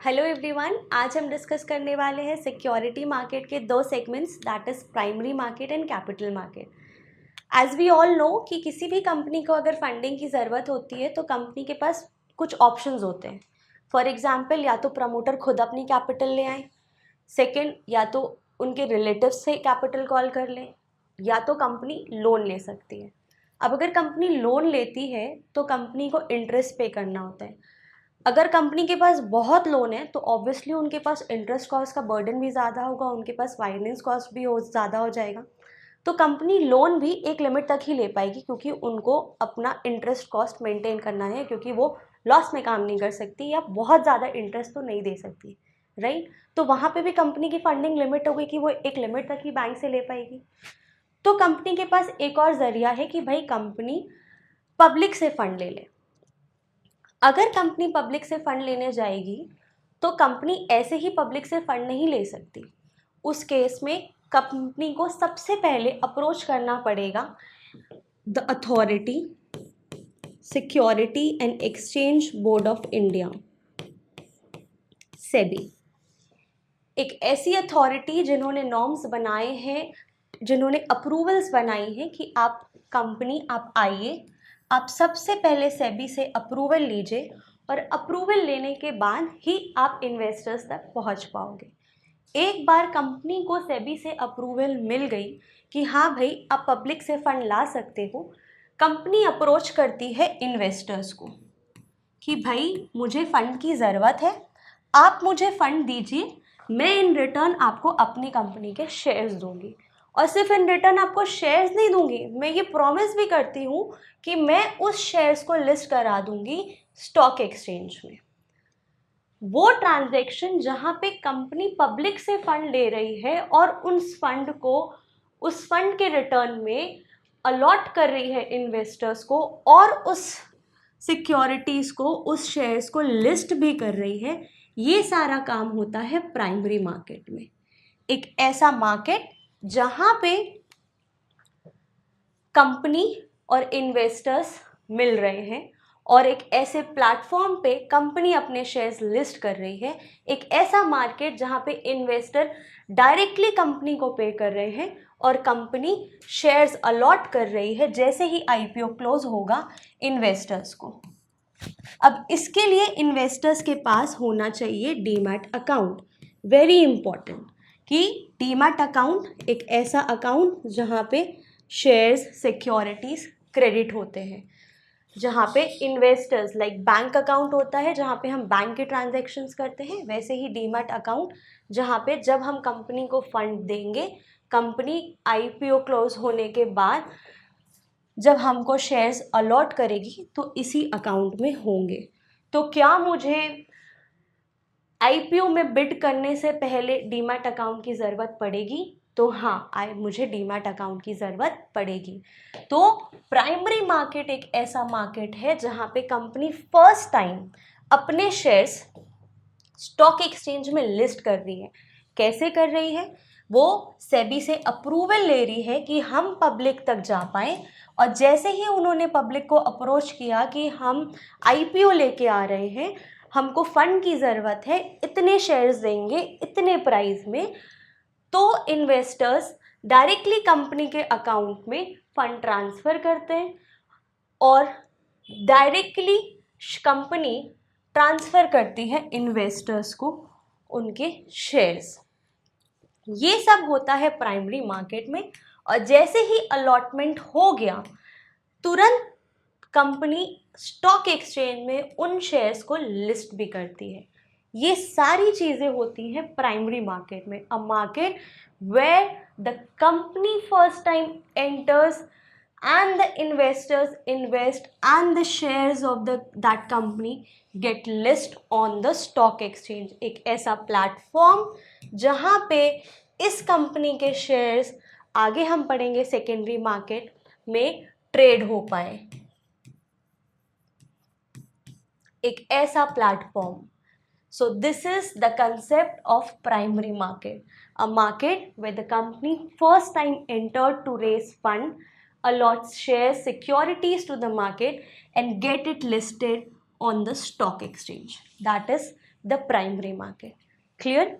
Hello everyone, आज हम discuss करने वाले हैं सिक्योरिटी मार्केट के दो segments, that is primary market and capital market. As we all know कि किसी भी कंपनी को अगर फंडिंग की ज़रूरत होती है तो कंपनी के पास कुछ ऑप्शंस होते हैं। फॉर एग्जांपल, या तो प्रमोटर खुद अपनी कैपिटल ले आए, सेकेंड या तो उनके रिलेटिव्स से कैपिटल कॉल कर लें, या तो कंपनी लोन ले सकती है। अब अगर कंपनी लोन लेती है तो कंपनी को इंटरेस्ट पे करना होता है। अगर कंपनी के पास बहुत लोन है तो ऑब्वियसली उनके पास इंटरेस्ट कॉस्ट का बर्डन भी ज़्यादा होगा, उनके पास फाइनेंस कॉस्ट भी ज़्यादा हो जाएगा। तो कंपनी लोन भी एक लिमिट तक ही ले पाएगी, क्योंकि उनको अपना इंटरेस्ट कॉस्ट मेंटेन करना है, क्योंकि वो लॉस में काम नहीं कर सकती या बहुत ज़्यादा इंटरेस्ट तो नहीं दे सकती, राइट। तो वहाँ पे भी कंपनी की फंडिंग लिमिट हो गई कि वो एक लिमिट तक ही बैंक से ले पाएगी। तो कंपनी के पास एक और ज़रिया है कि भाई कंपनी पब्लिक से फंड ले ले। अगर कंपनी पब्लिक से फंड लेने जाएगी तो कंपनी ऐसे ही पब्लिक से फंड नहीं ले सकती। उस केस में कंपनी को सबसे पहले अप्रोच करना पड़ेगा the authority, security and exchange board of India, SEBI. एक ऐसी अथॉरिटी जिन्होंने नॉर्म्स बनाए हैं, जिन्होंने अप्रूवल्स बनाई हैं कि आप कंपनी आप आइए, आप सबसे पहले सेबी से अप्रूवल लीजिए और अप्रूवल लेने के बाद ही आप इन्वेस्टर्स तक पहुंच पाओगे। एक बार कंपनी को सेबी से अप्रूवल मिल गई कि हाँ भाई आप पब्लिक से फंड ला सकते हो, कंपनी अप्रोच करती है इन्वेस्टर्स को कि भाई मुझे फ़ंड की ज़रूरत है, आप मुझे फ़ंड दीजिए, मैं इन रिटर्न आपको अपनी कंपनी के शेयर्स दूंगी। और सिर्फ इन रिटर्न आपको शेयर्स नहीं दूंगी, मैं ये प्रॉमिस भी करती हूँ कि मैं उस शेयर्स को लिस्ट करा दूंगी स्टॉक एक्सचेंज में। वो ट्रांजैक्शन जहाँ पे कंपनी पब्लिक से फंड ले रही है और उस फंड को, उस फंड के रिटर्न में अलॉट कर रही है इन्वेस्टर्स को, और उस सिक्योरिटीज़ को, उस शेयर्स को लिस्ट भी कर रही है, ये सारा काम होता है प्राइमरी मार्केट में। एक ऐसा मार्केट जहाँ पे कंपनी और इन्वेस्टर्स मिल रहे हैं, और एक ऐसे प्लेटफॉर्म पे कंपनी अपने शेयर्स लिस्ट कर रही है। एक ऐसा मार्केट जहाँ पे इन्वेस्टर डायरेक्टली कंपनी को पे कर रहे हैं और कंपनी शेयर्स अलॉट कर रही है जैसे ही आईपीओ क्लोज होगा इन्वेस्टर्स को। अब इसके लिए इन्वेस्टर्स के पास होना चाहिए डीमैट अकाउंट। वेरी इंपॉर्टेंट कि डीमैट अकाउंट एक ऐसा अकाउंट जहाँ पे शेयर्स, सिक्योरिटीज़ क्रेडिट होते हैं, जहाँ पे इन्वेस्टर्स, लाइक बैंक अकाउंट होता है जहाँ पे हम बैंक के ट्रांजैक्शंस करते हैं, वैसे ही डीमैट अकाउंट जहाँ पे जब हम कंपनी को फंड देंगे, कंपनी आईपीओ क्लोज होने के बाद जब हमको शेयर्स अलॉट करेगी तो इसी अकाउंट में होंगे। तो क्या मुझे आईपीओ में बिड करने से पहले डीमैट अकाउंट की ज़रूरत पड़ेगी? तो हाँ, मुझे डीमैट अकाउंट की ज़रूरत पड़ेगी। तो प्राइमरी मार्केट एक ऐसा मार्केट है जहाँ पे कंपनी फर्स्ट टाइम अपने शेयर्स स्टॉक एक्सचेंज में लिस्ट कर रही है। कैसे कर रही है? वो सेबी से अप्रूवल ले रही है कि हम पब्लिक तक जा पाएँ, और जैसे ही उन्होंने पब्लिक को अप्रोच किया कि हम आईपीओ लेके आ रहे हैं, हमको फंड की ज़रूरत है, इतने शेयर्स देंगे इतने प्राइस में, तो इन्वेस्टर्स डायरेक्टली कंपनी के अकाउंट में फंड ट्रांसफ़र करते हैं और डायरेक्टली कंपनी ट्रांसफ़र करती है इन्वेस्टर्स को उनके शेयर्स। ये सब होता है प्राइमरी मार्केट में, और जैसे ही अलॉटमेंट हो गया तुरंत कंपनी स्टॉक एक्सचेंज में उन शेयर्स को लिस्ट भी करती है। ये सारी चीज़ें होती हैं प्राइमरी मार्केट में, a market where the company first time enters and the investors invest and the shares of that company get list on the stock exchange। एक ऐसा प्लेटफॉर्म जहाँ पे इस कंपनी के शेयर्स, आगे हम पढ़ेंगे सेकेंडरी मार्केट में, ट्रेड हो पाए। एक ऐसा platform. So this is the concept of primary market, a market where the company first time entered to raise fund, allots shares, securities to the market and get it listed on the stock exchange. That is the primary market. Clear?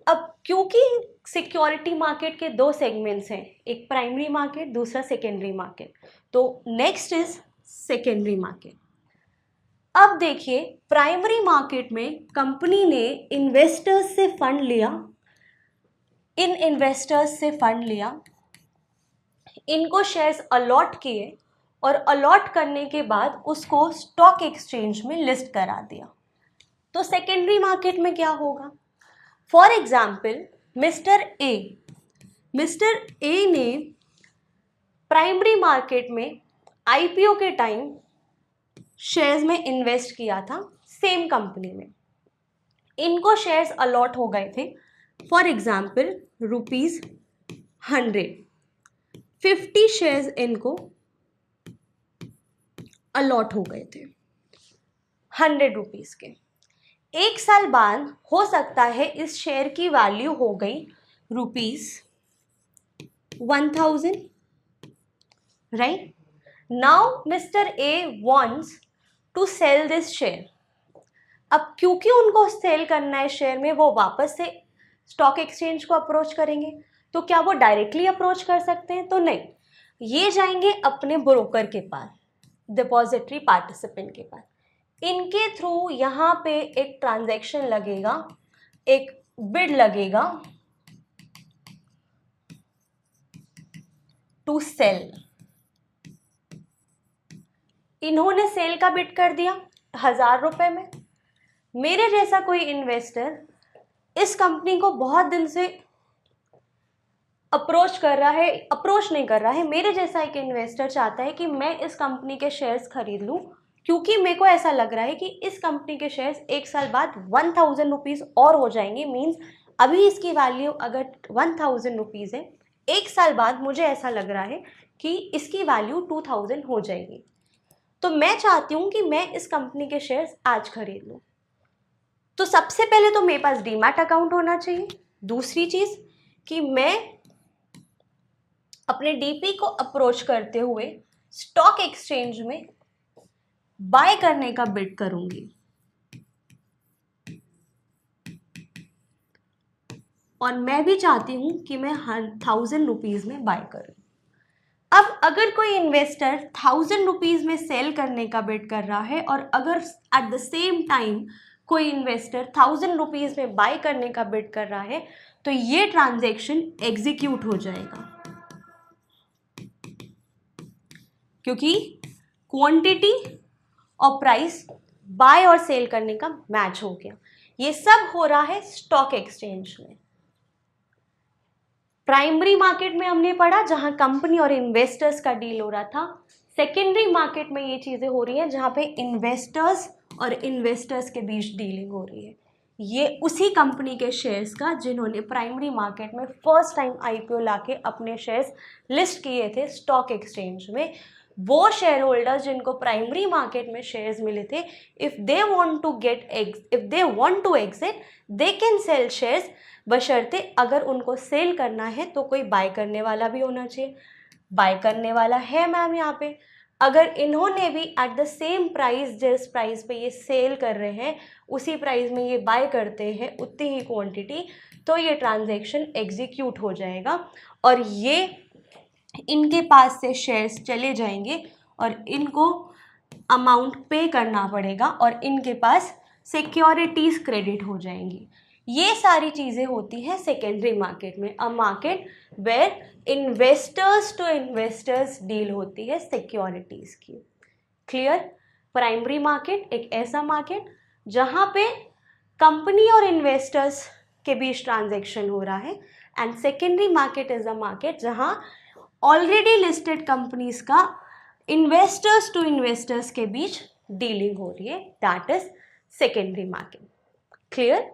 अब क्योंकि security market के दो segments हैं, एक primary market, दूसरा secondary market, तो next is secondary market. अब देखिए, प्राइमरी मार्केट में कंपनी ने इन्वेस्टर्स से फंड लिया, इन इन्वेस्टर्स से फंड लिया, इनको शेयर्स अलॉट किए और अलॉट करने के बाद उसको स्टॉक एक्सचेंज में लिस्ट करा दिया। तो सेकेंडरी मार्केट में क्या होगा? फॉर एग्जाम्पल मिस्टर ए ने प्राइमरी मार्केट में आईपीओ के टाइम शेयर्स में इन्वेस्ट किया था सेम कंपनी में, इनको शेयर्स अलॉट हो गए थे, फॉर एग्जाम्पल ₹100, 50 शेयर्स इनको अलॉट हो गए थे ₹100 के। एक साल बाद हो सकता है इस शेयर की वैल्यू हो गई ₹1000, right? Now mister A wants to sell this share. अब क्योंकि उनको सेल करना है शेयर में, वो वापस से स्टॉक एक्सचेंज को अप्रोच करेंगे। तो क्या वो डायरेक्टली अप्रोच कर सकते हैं? तो नहीं, ये जाएंगे अपने ब्रोकर के पास, डिपॉजिटरी पार्टिसिपेंट के पास, इनके थ्रू यहाँ पे एक ट्रांजैक्शन लगेगा, एक बिड लगेगा टू सेल। इन्होंने सेल का बिड कर दिया ₹1000 में। मेरे जैसा कोई इन्वेस्टर इस कंपनी को बहुत दिन से अप्रोच नहीं कर रहा है, मेरे जैसा एक इन्वेस्टर चाहता है कि मैं इस कंपनी के शेयर्स खरीद लूं, क्योंकि मेरे को ऐसा लग रहा है कि इस कंपनी के शेयर्स एक साल बाद ₹1000 और हो जाएंगे। मीन्स अभी इसकी वैल्यू अगर ₹1000 है, एक साल बाद मुझे ऐसा लग रहा है कि इसकी वैल्यू 2000 हो जाएगी। तो मैं चाहती हूँ कि मैं इस कंपनी के शेयर्स आज खरीद लूँ। तो सबसे पहले तो मेरे पास डीमैट अकाउंट होना चाहिए। दूसरी चीज़ कि मैं अपने डीपी को अप्रोच करते हुए स्टॉक एक्सचेंज में बाय करने का बिड करूंगी, और मैं भी चाहती हूं कि मैं ₹1000 में बाय करूं। अब अगर कोई इन्वेस्टर ₹1000 में सेल करने का बिड कर रहा है और अगर एट द सेम टाइम कोई इन्वेस्टर ₹1000 में बाय करने का बिड कर रहा है, तो ये ट्रांजैक्शन एग्जीक्यूट हो जाएगा, क्योंकि क्वांटिटी और प्राइस बाय और सेल करने का मैच हो गया। ये सब हो रहा है स्टॉक एक्सचेंज में। प्राइमरी मार्केट में हमने पढ़ा जहां कंपनी और इन्वेस्टर्स का डील हो रहा था। सेकेंडरी मार्केट में ये चीजें हो रही हैं जहां पे इन्वेस्टर्स और इन्वेस्टर्स के बीच डीलिंग हो रही है। ये उसी कंपनी के शेयर्स का जिन्होंने प्राइमरी मार्केट में फर्स्ट टाइम आईपीओ लाके अपने शेयर्स लिस्ट किए थे स्टॉक एक्सचेंज में, वो शेयर होल्डर्स जिनको प्राइमरी मार्केट में शेयर्स मिले थे, if they want to exit they can sell shares, बशर्ते अगर उनको सेल करना है तो कोई बाय करने वाला भी होना चाहिए। बाय करने वाला है मैम यहाँ पे। अगर इन्होंने भी एट द सेम प्राइस, जिस प्राइस पे ये सेल कर रहे हैं उसी प्राइस में ये बाय करते हैं उतनी ही क्वांटिटी, तो ये ट्रांजैक्शन एग्जीक्यूट हो जाएगा और ये इनके पास से शेयर्स चले जाएंगे और इनको अमाउंट पे करना पड़ेगा और इनके पास सिक्योरिटीज क्रेडिट हो जाएंगी। ये सारी चीज़ें होती हैं सेकेंडरी मार्केट में, a market where investors to investors deal होती है सिक्योरिटीज़ की। क्लियर? प्राइमरी मार्केट एक ऐसा मार्केट जहाँ पे कंपनी और इन्वेस्टर्स के बीच ट्रांजैक्शन हो रहा है, and secondary market is a market जहाँ ऑलरेडी लिस्टेड कंपनीज का इन्वेस्टर्स टू इन्वेस्टर्स के बीच डीलिंग हो रही है, that is secondary market. Clear?